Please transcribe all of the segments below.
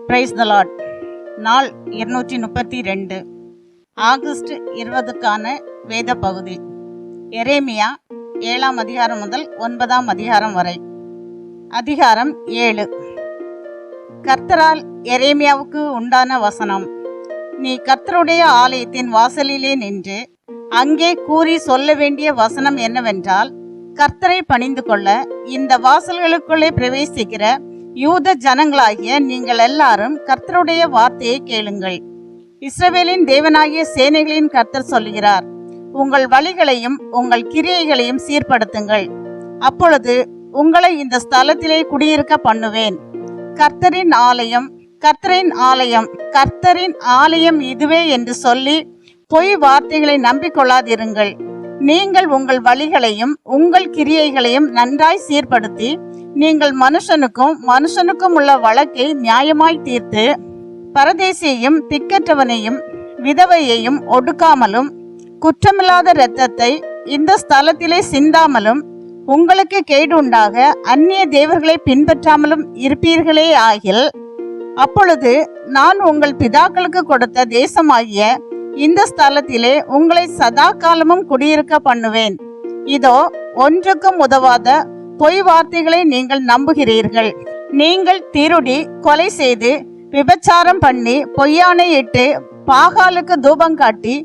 Praise the Lord. நாள் 232, August 20க்கான வேத பகுதி எரேமியா 7ஆம் அதிகாரம் முதல் 9ஆம் அதிகாரம் வரை. அதிகாரம் 7. கர்த்தரால் எரேமியாவுக்கு உண்டான வசனம். நீ கர்த்தருடைய ஆலயத்தின் வாசலிலே நின்று அங்கே கூறி சொல்ல வேண்டிய வசனம் என்னவென்றால், கர்த்தரை பணிந்து கொள்ள இந்த வாசல்களுக்குள்ளே பிரவேசிக்கிற யூத ஜனங்களாகிய நீங்கள் எல்லாரும் கர்த்தருடைய வார்த்தையை கேளுங்கள். இஸ்ரவேலின் தேவனாகிய சேனைகளின் கர்த்தர் சொல்கிறார், உங்கள் வழிகளையும் உங்கள் கிரியைகளையும் சீர்படுத்துங்கள், அப்பொழுது உங்களை இந்த ஸ்தலத்திலே குடியிருக்க பண்ணுவேன். கர்த்தரின் ஆலயம், கர்த்தரின் ஆலயம், கர்த்தரின் ஆலயம் இதுவே என்று சொல்லி பொய் வார்த்தைகளை நம்பிக்கொள்ளாதிருங்கள். நீங்கள் உங்கள் வழிகளையும் உங்கள் கிரியைகளையும் நன்றாய் சீர்படுத்தி நீங்கள் மனுஷனுக்கும் உள்ள வழக்கை நியாயமாய் தீர்த்து பரதேசியையும் திக்கற்றவனையும் விதவையையும் ஒடுக்காமலும் குற்றமில்லாத இரத்தத்தை இந்த ஸ்தலத்திலே சிந்தாமலும் உங்களுக்கு கேடு உண்டாக அந்நிய தேவர்களை பின்பற்றாமலும் இருப்பீர்களே ஆகில், அப்பொழுது நான் உங்கள் பிதாக்களுக்கு கொடுத்த தேசமாகிய இந்த ஸ்தலத்திலே உங்களை சதா காலமும் குடியிருக்க பண்ணுவேன். இதோ, ஒன்றுக்கும் உதவாத பொய் வார்த்தைகளை நீங்கள் நம்புகிறீர்கள். நீங்கள் திருடி, கொலை செய்து, விபச்சாரம் பண்ணி, பொய்யானையிட்டு, பாகாலுக்கு தூபம் காட்டி,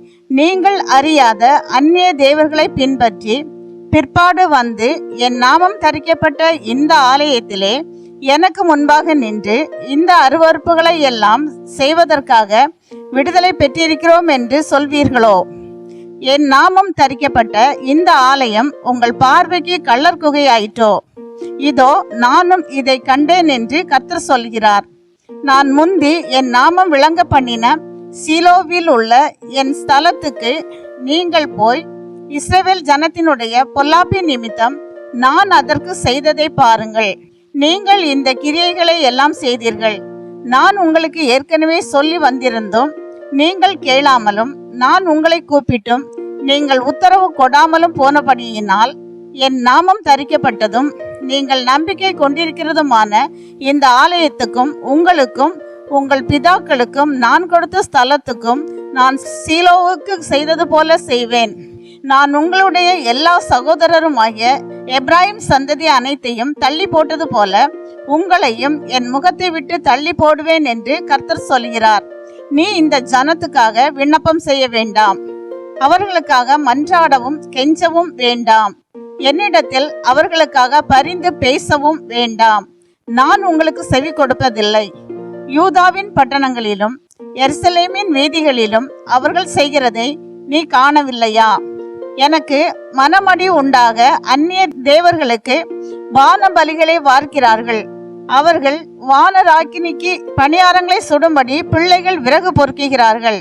நீங்கள் அறியாத அந்நிய தேவர்களை பின்பற்றி பிற்பாடு வந்து என் நாமம் தரிக்கப்பட்ட இந்த ஆலயத்திலே எனக்கு முன்பாக நின்று இந்த அருவருப்புகளை எல்லாம் செய்வதற்காக விடுதலை பெற்றிருக்கிறோம் என்று சொல்வீர்களோ? என் நாமம் தரிக்கப்பட்ட இந்த ஆலயம் உங்கள் பார்வைக்கு கள்ளர் குகையாயிற்றோ? இதோ, நானும் இதை கண்டேன் என்று கர்த்தர் சொல்கிறார். நான் முந்தி என் நாமம் விளங்க பண்ணின சீலோவில் உள்ள என் ஸ்தலத்துக்கு நீங்கள் போய் இஸ்ரவேல் ஜனத்தினுடைய பொல்லாப்பின் நிமித்தம் நான் அதற்கு செய்ததை பாருங்கள். நீங்கள் இந்த கிரியைகளை எல்லாம் செய்தீர்கள். நான் உங்களுக்கு ஏற்கனவே சொல்லி வந்திருந்தோம், நீங்கள் கேளாமலும் நான் உங்களை கூப்பிட்டும் நீங்கள் உத்தரவு கொடாமலும் போனபடியினால் என் நாமம் தரிக்கப்பட்டதும் நீங்கள் நம்பிக்கை கொண்டிருக்கிறதுமான இந்த ஆலயத்துக்கும் உங்களுக்கும் உங்கள் பிதாக்களுக்கும் நான் கொடுத்த ஸ்தலத்துக்கும் நான் சீலோவுக்கு செய்தது போல செய்வேன். நான் உங்களுடைய எல்லா சகோதரருமாகிய எப்ராஹிம் சந்ததி அனைத்தையும் தள்ளி போட்டது போல உங்களையும் என் முகத்தை விட்டு தள்ளி போடுவேன் என்று கர்த்தர் சொல்கிறார். நீ இந்த ஜனத்துக்காக விண்ணப்பம் செய்ய வேண்டாம், அவர்களுக்காக மன்றாடவும் கெஞ்சவும் வேண்டாம், என்னிடத்தில் அவர்களுக்காக பரிந்து பேசவும் வேண்டாம். நான் உங்களுக்கு செவி கொடுப்பதில்லை. யூதாவின் பட்டணங்களிலும் எருசலேமின் வீதிகளிலும் அவர்கள் செய்கிறதை நீ காணவில்லையா? எனக்கு மனமடி உண்டாக அந்நிய தேவர்களுக்கு வான பலிகளை வார்க்கிறார்கள். அவர்கள் வானராக்கினிக்கு பணியாரங்களை சுடும்படி பிள்ளைகள் விறகு பொறுக்குகிறார்கள்,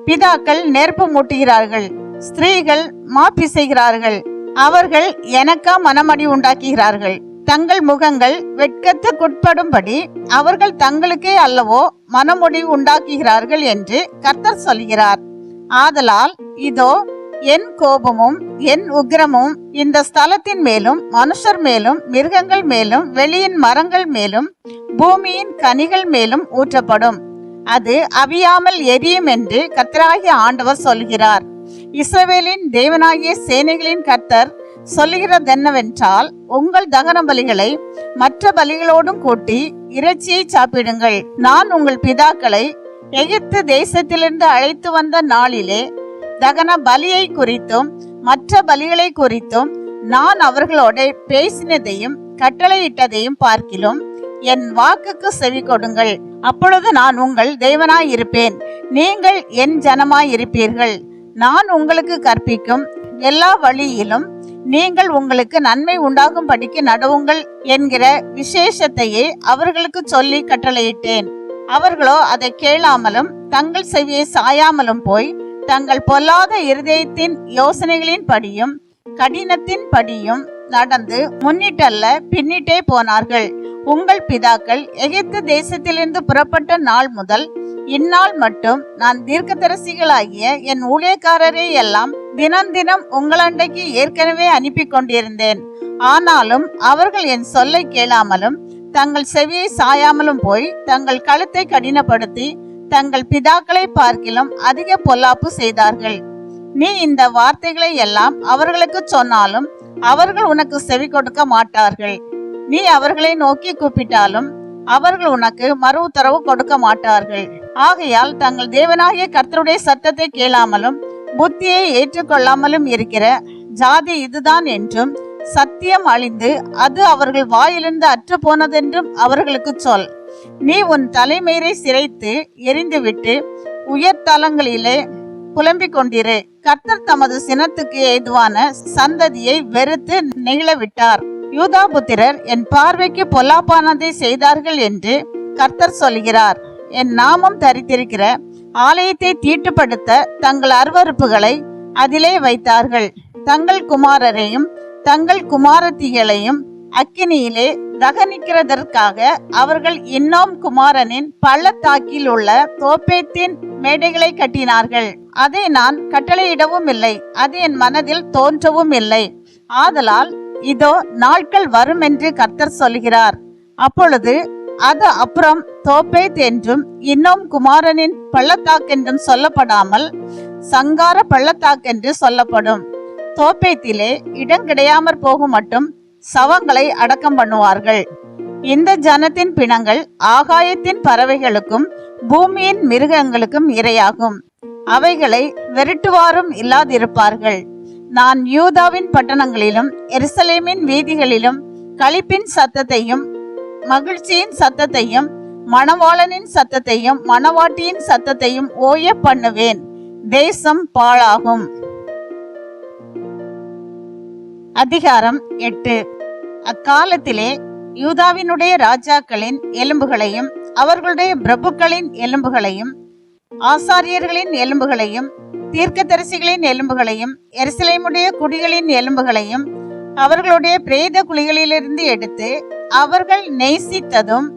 பிதாக்கள் நெருப்பு மூட்டுகிறார்கள், ஸ்திரீகள் மாப்பிசைகிறார்கள். அவர்கள் எனக்கா மனமடி உண்டாக்குகிறார்கள்? தங்கள் முகங்கள் வெட்கத்துக்குட்படும்படி அவர்கள் தங்களுக்கே அல்லவோ மனமுடி உண்டாக்குகிறார்கள் என்று கர்த்தர் சொல்கிறார். ஆதலால் இதோ, என் கோபமும் என் உக்கிரமும் இந்த ஸ்தலத்தின் மேலும் மனுஷர் மேலும் மிருகங்கள் மேலும் வெளியின் மரங்கள் மேலும் பூமியின் கனிகள் மேலும் ஊற்றப்படும், அது அவியாமல் எரியும் என்று கர்த்தராகிய ஆண்டவர் சொல்கிறார். இஸ்ரவேலின் தேவனாகிய சேனைகளின் கர்த்தர் சொல்லுகிறதென்னவென்றால், உங்கள் தகன பலிகளை மற்ற பலிகளோடும் கூட்டி இறைச்சியை சாப்பிடுங்கள். நான் உங்கள் பிதாக்களை எகிப்து தேசத்திலிருந்து அழைத்து வந்த நாளிலே தகன பலியை குறித்தும் மற்ற பலிகளை குறித்தும் நான் அவர்களோட பேசினதையும் கட்டளையிட்டதையும் பார்க்கிலும் என் வாக்குக்கு செவி கொடுங்கள். அப்பொழுது நான் உங்கள் தேவனாய் இருப்பேன், நீங்கள் என் ஜனமாய் இருப்பீர்கள். நான் உங்களுக்கு கற்பிக்கும் எல்லா வழியிலும் நீங்கள் உங்களுக்கு நன்மை உண்டாகும்படிக்கு நடவுங்கள் என்கிற விசேஷத்தையே அவர்களுக்கு சொல்லி கட்டளையிட்டேன். அவர்களோ அதை கேளாமலும் தங்கள் செவியை சாயாமலும் போய் தங்கள் பொல்லாத இருதயத்தின் யோசனைகளின் படியும் கடினத்தின் படியும் நடந்து முன்னிட்டல்ல பின்னிட்டே போனார்கள். உங்கள் பிதாக்கள் எகிப்து தேசத்திலிருந்து புறப்பட்ட நாள் முதல் இந்நாள் மட்டும் நான் தீர்க்கதரிசிகளாகிய என் ஊழியக்காரரை எல்லாம் தினம் உங்களண்டைக்கு ஏற்கனவே அனுப்பி கொண்டிருந்தேன். ஆனாலும் அவர்கள் என் சொல்லை கேளாமலும் தங்கள் செவியை சாயாமலும் போய் தங்கள் கழுத்தை கடினப்படுத்தி தங்கள் பிதாக்களை பார்க்கிலும் அதிக பொல்லாப்பு செய்தார்கள். நீ இந்த வார்த்தைகளை எல்லாம் அவர்களுக்கு சொன்னாலும் அவர்கள் உனக்கு செவி கொடுக்க மாட்டார்கள். நீ அவர்களை நோக்கி கூப்பிட்டாலும் அவர்கள் உனக்கு மறு உத்தரவு கொடுக்க மாட்டார்கள். ஆகையால் தங்கள் தேவனாகிய கர்த்தருடைய சத்தத்தை கேளாமலும் புத்தியை ஏற்றுக்கொள்ளாமலும் இருக்கிற ஜாதி இதுதான் என்றும், சத்தியம் அழிந்து அது அவர்கள் வாயிலிருந்து அற்று போனதென்றும் அவர்களுக்கு சொல். நீ உன் தலைமயிரை சிரைத்து எரிந்துவிட்டு உயர்தலங்களிலே புலம்பிக் கொண்டிரு. கர்த்தர் தமது சினத்துக்கு ஏதுவான சந்ததியை வெறுத்து நெகிழவிட்டார். யூதா புத்திரர் என் பார்வைக்கு பொல்லாப்பானதை செய்தார்கள் என்று கர்த்தர் சொல்கிறார். என் நாமம் தரித்திருக்கிற ஆலயத்தை தீட்டுப்படுத்த தங்கள் அருவருப்புகளை அதிலே வைத்தார்கள். தங்கள் குமாரரையும் தங்கள் குமாரத்திகளையும் அக்கினியிலே தகனிக்கிறதற்காக அவர்கள் இன்னும் குமாரனின் பள்ளத்தாக்கில் உள்ள தோப்பேத்தின் மேடைகளை கட்டினார்கள். அதை நான் கட்டளையிடவும் இல்லை, அது என் மனதில் தோன்றவும் இல்லை. ஆதலால் இதோ நாட்கள் வரும் என்று கர்த்தர் சொல்கிறார். அப்பொழுது அது அப்புறம் தோப்பேத் என்றும் இன்னும் குமாரனின் பள்ளத்தாக்கென்றும் சொல்லப்படாமல் சங்கார பள்ளத்தாக்கென்று சொல்லப்படும். தோப்பேத்திலே இடம் கிடையாமற் போகும் மட்டும் சவங்களை அடக்கம் பண்ணுவார்கள். இந்த ஜனத்தின் பிணங்கள் ஆகாயத்தின் பறவைகளுக்கும் பூமியின் மிருகங்களுக்கும் இரையாகும். அவைகளை வெறுட்டுவாரும் இல்லாதிருப்பார்கள். நான் யூதாவின் பட்டணங்களிலும் எருசலேமின் வீதிகளிலும் களிப்பின் சத்தத்தையும் மகிழ்ச்சியின் சத்தத்தையும் மணவாளனின் சத்தத்தையும் மணவாட்டியின் சத்தத்தையும் ஓய பண்ணுவேன். தேசம் பாழாகும். அதிகாரம் 8. அக்காலத்திலே யூதாவினுடைய ராஜாக்களின் எலும்புகளையும் அவர்களுடைய பிரபுக்களின் எலும்புகளையும் ஆசாரியர்களின் எலும்புகளையும் தீர்க்கதரிசிகளின் எலும்புகளையும் எருசலேமுடைய குடிகளின் எலும்புகளையும் அவர்களுடைய பிரேத குழிகளிலிருந்து எடுத்து அவர்கள் நேசித்ததும்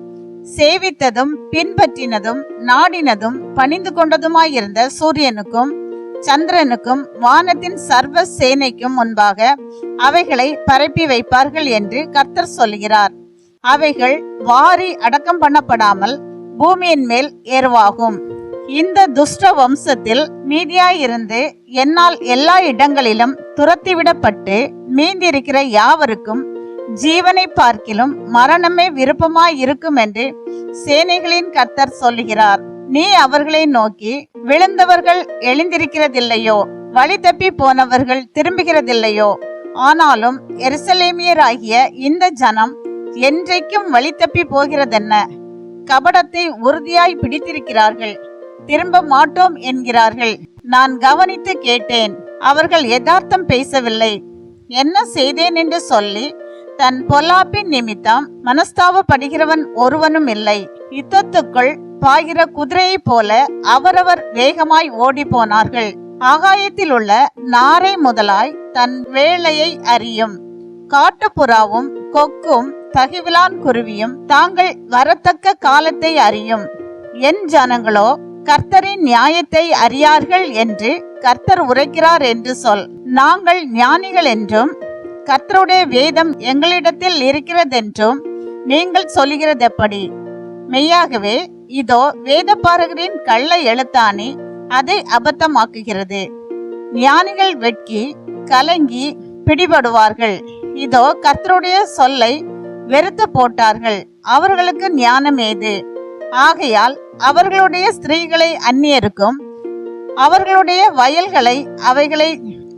சேவித்ததும் பின்பற்றினதும் நாடினதும் பணிந்து கொண்டதுமாயிருந்த சூரியனுக்கும் சந்திரனுக்கும் வானத்தின் சர்வ சேனைக்கும் முன்பாக அவைகளை பரப்பி வைப்பார்கள் என்று கர்த்தர் சொல்கிறார். அவைகள் வாரி அடக்கம் பண்ணப்படாமல் பூமியின் மேல் ஏறுவாகும். இந்த துஷ்ட வம்சத்தில் மீதியாயிருந்து என்னால் எல்லா இடங்களிலும் துரத்திவிடப்பட்டு மீந்திருக்கிற யாவருக்கும் ஜீவனை பார்க்கிலும் மரணமே விருப்பமாய் இருக்கும் என்று சேனைகளின் கர்த்தர் சொல்லுகிறார். நீ அவர்களை நோக்கி, விழுந்தவர்கள் எழுந்திருக்கிறதில்லையோ, வழி தப்பி போனவர்கள் திரும்புகிறதில்லையோ? ஆனாலும் எருசலேமியராகிய இந்த ஜனம் என்றைக்கும் வழி தப்பி போகிறதென்ன? கபடத்தை உறுதியாய் பிடித்திருக்கிறார்கள், திரும்ப மாட்டோம் என்கிறார்கள். நான் கவனித்து கேட்டேன், அவர்கள் யதார்த்தம் பேசவில்லை. என்ன செய்தேன் என்று சொல்லி தன் பொல்லாப்பின் நிமித்தம் மனஸ்தாபப்படுகிறவன் ஒருவனும் இல்லை. யுத்தத்துக்குள் பாய்கிற குதிரையை போல அவரவர் வேகமாய் ஓடி போனார்கள். ஆகாயத்தில் உள்ள நாரை முதலாய் தன் வேளையை அறியும். காட்டுப்புறாவும் கொக்கும் தகிவிலான் குருவியும் தாங்கள் வரத்தக்க காலத்தை அறியும். என் ஜனங்களோ கர்த்தரின் நியாயத்தை அறியார்கள் என்று கர்த்தர் உரைக்கிறார் என்று சொல். நாங்கள் ஞானிகள் என்றும் கர்த்தருடைய வேதம் எங்களிடத்தில் இருக்கிறதென்றும் நீங்கள் சொல்லுகிறதெப்படி? மெய்யாகவே இதோ வேதபாரகரின் கள்ள எழுத்தாணி அதை அபத்தமாக்குகிறது. ஞானிகள் வெட்கி கலங்கி பிடிபடுவார்கள். இதோ கர்த்தருடைய சொல்லை வெறுத்து போட்டார்கள். அவர்களுக்கு ஞானம் ஏது? ஆகையால் அவர்களுடைய ஸ்திரீகளை அந்நியருக்கும் அவர்களுடைய வயல்களை அவைகளை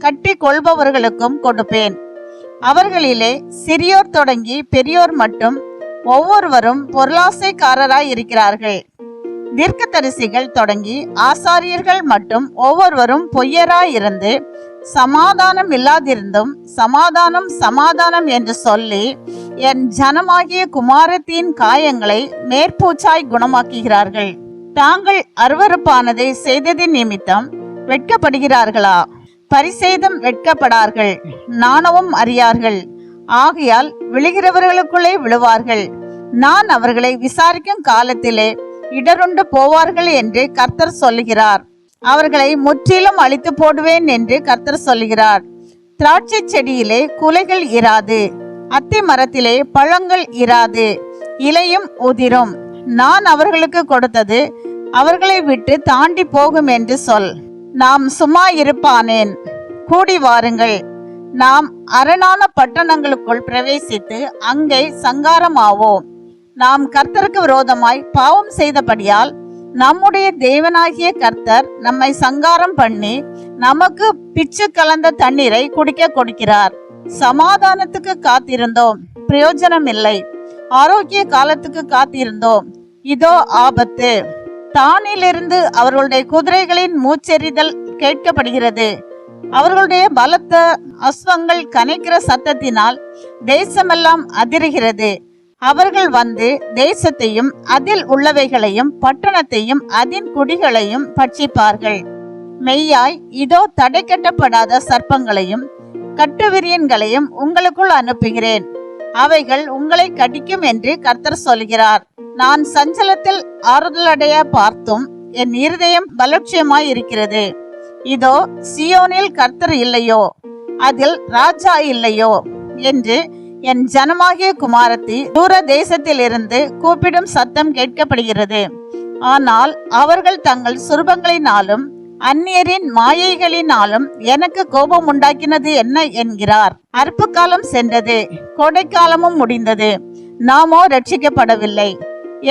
கட்டி கொள்பவர்களுக்கும் கொடுப்பேன். அவர்களிலே சிறியோர் தொடங்கி பெரியோர் மட்டும் ஒவ்வொருவரும் பொருளாசைக்காரராய் இருக்கிறார்கள். தீர்க்கதரிசிகள் தொடங்கி ஆசாரியர்கள் மட்டும் ஒவ்வொருவரும் பொய்யராய் இருந்து சமாதானம் இல்லாதிருந்தும் சமாதானம் சமாதானம் என்று சொல்லி என் ஜனமாகிய குமாரத்தின் காயங்களை மேற்பூச்சாய் குணமாக்குகிறார்கள். தாங்கள் அருவருப்பானதை செய்ததின் நிமித்தம் வெட்கப்படுகிறார்களா? பரிசேதம் வெட்கப்படார்கள், நாணவும் அறியார்கள். ஆகையால் விழுகிறவர்களுக்குள்ளே விழுவார்கள். நான் அவர்களை விசாரிக்கும் காலத்திலே இடருண்டு போவார்கள் என்று கர்த்தர் சொல்லுகிறார். அவர்களை முற்றிலும் அழித்து போடுவேன் என்று கர்த்தர் சொல்லுகிறார். திராட்சை செடியிலே குலைகள் இராது, அத்தி மரத்திலே பழங்கள் இராது, இலையும் உதிரும். நான் அவர்களுக்கு கொடுத்தது அவர்களை விட்டு தாண்டி போகும் என்று சொல். நாம் சும்மா இருப்பானேன்? கூடி வாருங்கள், நாம் அரணான பட்டணங்களுக்குள் பிரவேசித்து அங்கே சங்காரமாவோம். நாம் கர்த்தருக்கு விரோதமாய் பாவம் செய்தபடியால் நம்முடைய தேவனாகிய கர்த்தர் நம்மை சங்காரம் பண்ணி நமக்கு பிச்சு கலந்த தண்ணீரை குடிக்க கொடுக்கிறார். சமாதானத்துக்கு காத்திருந்தோம், பிரயோஜனம் இல்லை. ஆரோக்கிய காலத்துக்கு காத்திருந்தோம், இதோ ஆபத்து. தானிலிருந்து அவர்களுடைய குதிரைகளின் மூச்செறிதல் கேட்கப்படுகிறது. அவர்களுடைய பலத்த அஸ்வங்கள் கனைக்கிற சத்தத்தினால் தேசமெல்லாம் அதிருகிறது. அவர்கள் வந்து தேசத்தையும் அதில் உள்ளவைகளையும் பட்டணத்தையும் அதன் குடிகளையும் பட்சிப்பார்கள். மெய்யாய் இதோ தடை கட்டப்படாத சர்ப்பங்களையும் கட்டுவிரியன்களையும் உங்களுக்குள் அனுப்புகிறேன், அவைகள் உங்களை கடிக்கும் என்று கர்த்தர் சொல்கிறார். நான் சஞ்சலத்தில் ஆறுதலடைய பார்த்தும் என் இருதயம் பலட்சியமாய் இருக்கிறது. இதோ சியோனில் கர்த்தர் இல்லையோ, அதில் ராஜா இல்லையோ என்று என் ஜனமாகிய குமாரத்தி தூர தேசத்திலிருந்து கூப்பிடும் சத்தம் கேட்கப்படுகிறது. ஆனால் அவர்கள் தங்கள் சுரூபங்களினாலும் அந்நியரின் மாயைகளினாலும் எனக்கு கோபம் உண்டாக்கினது என்ன என்கிறார். அற்பு காலம் சென்றது, கோடைக்காலமும் முடிந்தது, நாமோ ரட்சிக்கப்படவில்லை.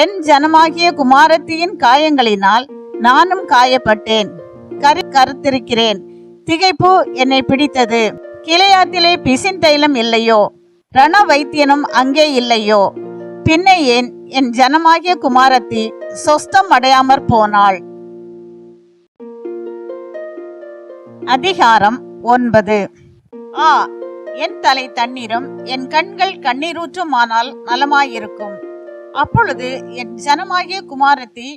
என் ஜனமாகிய குமாரத்தியின் காயங்களினால் நானும் காயப்பட்டேன், கருத்திருக்கிறேன். திகைப்பு என்னை பிடித்தது. கிளையாத்திலே பிசின் தைலம் இல்லையோ, ரண வைத்தியனும் அங்கே இல்லையோ? பின்ன ஏன் என் ஜனமாகிய குமாரத்தி சொஸ்தம் அடையாமற் போனாள்? அதிகாரம் 9. ஆ, என் தலை தண்ணீரும் என் கண்கள் கண்ணீரூற்றுமானால் நலமாயிருக்கும். அப்பொழுது என் ஜனமாகிய குமாரத்தி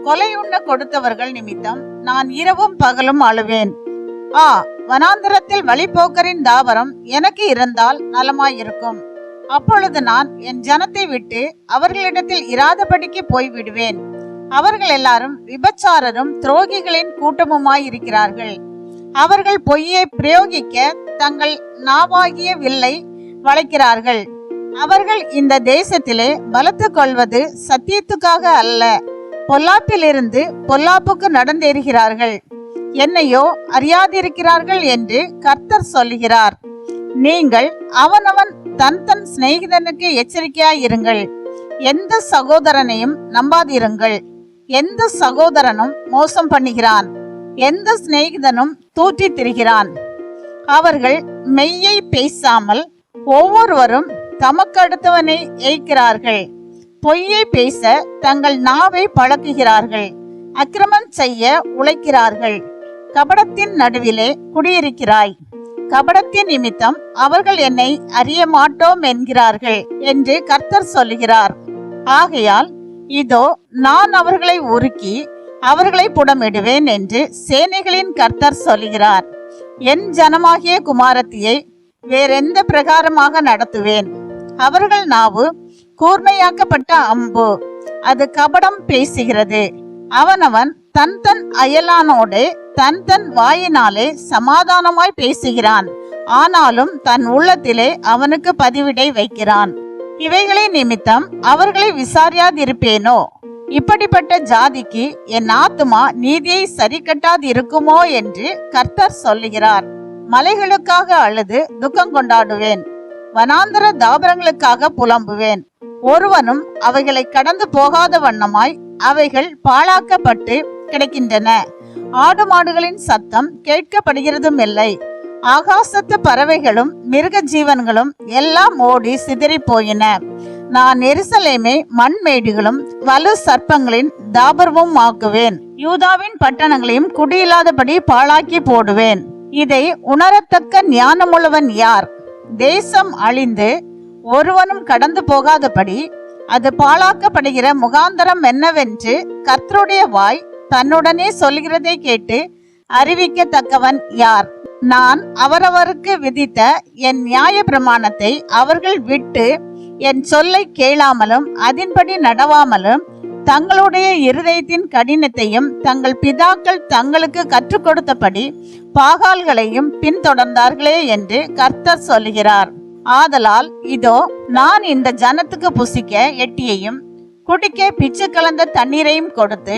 கொலையுண்ண கொடுத்தவர்கள் நிமித்தம் நான் இரவும் பகலும் அழுவேன். ஆ, வனாந்தரத்தில் வழிபோக்கரின் தாவரம் எனக்கு இருந்தால் நலமாயிருக்கும். அப்பொழுது நான் என் ஜனத்தை விட்டு அவர்களிடத்தில் இராதபடிக்கு போய்விடுவேன். அவர்கள் எல்லாரும் விபச்சாரரும் துரோகிகளின் கூட்டமுமாயிருக்கிறார்கள். அவர்கள் பொய்யை பிரயோகிக்க தங்கள் நாவாகிய வில்லை வளைக்கிறார்கள். அவர்கள் இந்த தேசத்திலே பலத்து கொள்வது சத்தியத்துக்காக அல்ல, பொல்லாப்பிலிருந்து பொல்லாப்புக்கு நடந்தேறுகிறார்கள். என்னையோ அறியாதிருக்கிறார்கள் என்று கர்த்தர் சொல்லுகிறார். நீங்கள் அவனவன் தன் தன் சிநேகிதனுக்கு எச்சரிக்கையாயிருங்கள். எந்த சகோதரனையும் நம்பாதிருங்கள். எந்த சகோதரனும் மோசம் பண்ணுகிறான், எந்த சிநேகிதனும் தூற்றி திரிகிறான். அவர்கள் மெய்யை பேசாமல் ஒவ்வொருவரும் தமக்கு அடுத்தவனை ஏய்க்கிறார்கள். பொய்யை பேச தங்கள் நாவை பழக்குகிறார்கள். அக்கிரமம் செய்ய உழைக்கிறார்கள். கபடத்தின் நடுவிலே குடியிருக்கிறாய். கபடத்தின் நிமித்தம் அவர்கள் என்னை அறிய மாட்டோம் என்கிறார்கள் என்று கர்த்தர் சொல்லுகிறார். ஆகையால் இதோ நான் அவர்களை உருக்கி அவர்களை புடமிடுவேன் என்று சேனைகளின் கர்த்தர் சொல்லுகிறார். என் ஜனமாகிய குமாரத்தியை வேறெந்த பிரகாரமாக நடத்துவேன்? அவர்கள் நாவு கூர்மையாக்கப்பட்ட அம்பு, அது கபடம் பேசுகிறது. அவனவன் தன் தன் அயலானோடு தன் தன் வாயினாலே சமாதானமாய் பேசுகிறான், ஆனாலும் தன் உள்ளத்திலே அவனுக்கு பதிவிடை வைக்கிறான். இவைகளின் நிமித்தம் அவர்களை விசாரியாதிருப்பேனோ? இப்படிப்பட்ட ஜாதிக்கு என் ஆத்துமா நீதியை சரி கட்டாது இருக்குமோ என்று கர்த்தர் சொல்லுகிறார். மலைகளுக்காக அழுது துக்கம் கொண்டாடுவேன், வனாந்தர தாபரங்களுக்காக புலம்புவேன். ஒருவனும் அவைகளை கடந்து போகாத வண்ணமாய் அவைகள் பாழாக்கப்பட்டு கிடக்கின்றன. ஆடு மாடுகளின் சத்தம் கேட்கப்படுகிறதும் இல்லை. ஆகாசத்து பறவைகளும் மிருக ஜீவன்களும் எல்லாம் ஓடி சிதறி போயின. நான் எருசலேமை மண்மேடுகளும் வலு சர்ப்பங்களின் தாபரமும் ஆக்குவேன். யூதாவின் பட்டணங்களையும் குடியில்லாதபடி பாழாக்கி போடுவேன். இதை உணரத்தக்க ஞானமுள்ளவன் யார்? தேசம் அழிந்து ஒருவனும் கடந்து போகாதபடி அது பாழாக்கப்படுகிற முகாந்தரம் என்னவென்று கர்த்தருடைய வாய் தன்னுடனே சொல்கிறதை கேட்டு அறிவிக்கத்தக்கவன் யார்? நான் அவரவருக்கு விதித்த என் நியாய பிரமாணத்தை அவர்கள் விட்டு என் சொல்லை கேளாமலும் அதன்படி நடவாமலும் தங்களுடைய இருதயத்தின் கடினத்தையும் தங்கள் பிதாக்கள் தங்களுக்கு கற்றுக் கொடுத்தபடி பாகால்களையும் பின்தொடர்ந்தார்களே என்று கர்த்தர் சொல்லுகிறார். ஆதலால் இதோ நான் இந்த ஜனத்துக்கு புசிக்க எட்டியையும் குடிக்க பிச்சு கலந்த தண்ணீரையும் கொடுத்து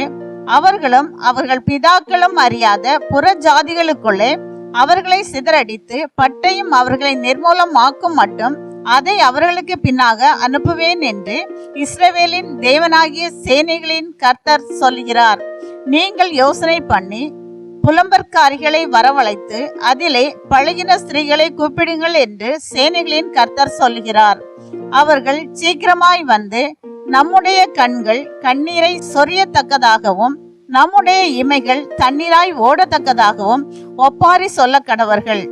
அவர்களும் அவர்கள் பிதாக்களும் அறியாத புற ஜாதிகளுக்குள்ளே அவர்களை சிதறடித்து பட்டையும் அவர்களை நிர்மூலமாக்கும் மட்டும் அதை அவர்களுக்கு பின்னாக அனுப்புவேன் என்று இஸ்ரவேலின் தேவனாகிய சேனைகளின் கர்த்தர் சொல்கிறார். நீங்கள் யோசனை பண்ணி புலம்பற்காரிகளை வரவழைத்து அதிலே பழகின ஸ்திரீகளை கூப்பிடுங்கள் என்று சேனைகளின் கர்த்தர் சொல்கிறார். அவர்கள் சீக்கிரமாய் வந்து நம்முடைய கண்கள் கண்ணீரை சொரியத்தக்கதாகவும் நம்முடைய இமைகள் தண்ணீராய் ஓடத்தக்கதாகவும் ஒப்பாரி சொல்ல கடவர்கள்.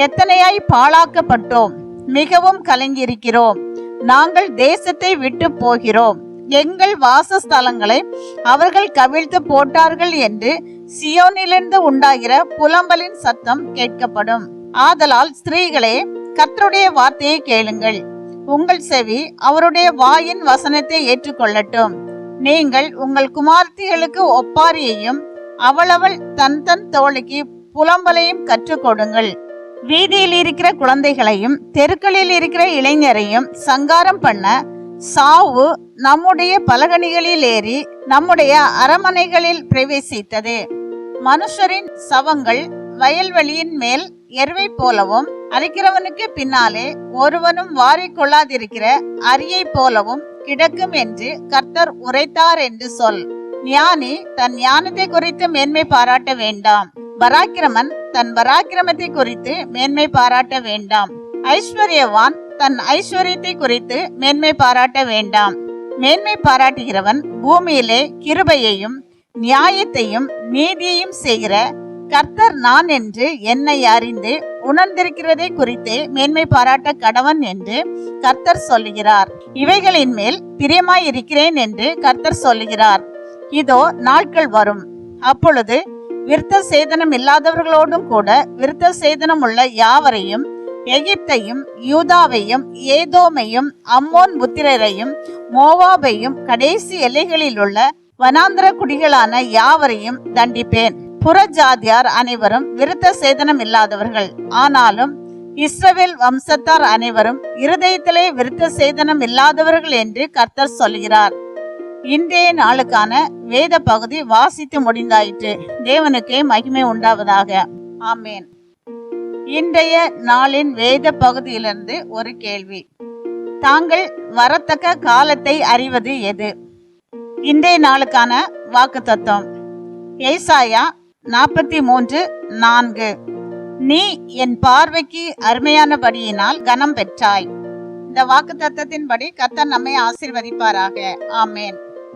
எத்தனையாய் பாழாக்கப்பட்டோம், மிகவும் கலங்கியிருக்கிறோம். நாங்கள் தேசத்தை விட்டு போகிறோம், எங்கள் வாசஸ்தலங்களை அவர்கள் கவிழ்த்து போட்டார்கள் என்று சியோனிலிருந்து உண்டாகிற புலம்பலின் சத்தம் கேட்கப்படும். ஆதலால் ஸ்திரீகளே, கர்த்தருடைய வார்த்தையை கேளுங்கள். உங்கள் செவி அவருடைய வாயின் வசனத்தை ஏற்றுக்கொள்ளட்டும். நீங்கள் உங்கள் குமார்த்திகளுக்கு ஒப்பாரியையும் அவளவள் தன் தன் தோழிக்கு புலம்பலையும் கற்றுக் கொடுங்கள். வீதியில் இருக்கிற குழந்தைகளையும் தெருக்களில் இருக்கிற இளைஞரையும் சங்காரம் பண்ண சாவு நம்முடைய பலகணிகளில் ஏறி நம்முடைய அரமனைகளில் பிரவேசித்தது. மனுஷரின் சவங்கள் வயல்வெளியின் மேல் எருவை போலவும் அரிக்கிறவனுக்கு பின்னாலே ஒருவனும் வாரிக்கொள்ளாதிருக்கிற அரியை போலவும் கிடக்கும் என்று கர்த்தர் உரைத்தார் என்று சொல். ஞானி தன் ஞானத்தை குறித்து மேன்மை பாராட்ட வேண்டாம், பராக்கிரமன் தன் பராக்கிரமத்தை குறித்து மேன்மை பாராட்ட வேண்டாம், ஐஸ்வர்யவான் தன் ஐஸ்வர்யத்தை குறித்து மேன்மை பாராட்ட வேண்டாம். மேன்மை பாராட்டுகிறவன் பூமியிலே கிருபையையும் நியாயத்தையும் நீதியையும் செய்கிற கர்த்தர் நான் என்று என்னை அறிந்து உணர்ந்திருக்கிறதை குறித்தே மேன்மை பாராட்ட கடவன் என்று கர்த்தர் சொல்லுகிறார். இவைகளின் மேல் பிரியமாய் இருக்கிறேன் என்று கர்த்தர் சொல்லுகிறார். இதோ நாட்கள் வரும், அப்பொழுது விருத்த சேதனம் இல்லாதவர்களோடும் கூட விருத்த சேதனம் உள்ள யாவரையும், எகிப்தையும் யூதாவையும் ஏதோமையும் அம்மோன் புத்திரரையும் மோவாபையும் கடைசி எல்லைகளில் உள்ள வனாந்திர குடிகளான யாவரையும் தண்டிப்பேன். புறஜாதியார் அனைவரும் விருத்த சேதனம் இல்லாதவர்கள், ஆனாலும் இஸ்ரவேல் வம்சத்தார் அனைவரும் இருதயத்திலே விருத்த சேதனம் இல்லாதவர்கள் என்று கர்த்தர் சொல்கிறார். இன்றைய நாளுக்கான வேத பகுதி வாசித்து முடிந்தாயிற்று. தேவனுக்கே மகிமை உண்டாவதாக. ஆமேன். இன்றைய நாளின் வேத பகுதியிலிருந்து ஒரு கேள்வி. தாங்கள் வரத்தக்க காலத்தை அறிவது எது? இன்றைய நாளுக்கான வாக்குத்தத்தம் ஏசாயா 43:4. நீ என் பார்வைக்கு அருமையானபடியினால் கனம் பெற்றாய். இந்த வாக்குத்தத்தத்தின்படி கர்த்தர் நம்மை ஆசீர்வதிப்பாராக. ஆமேன்.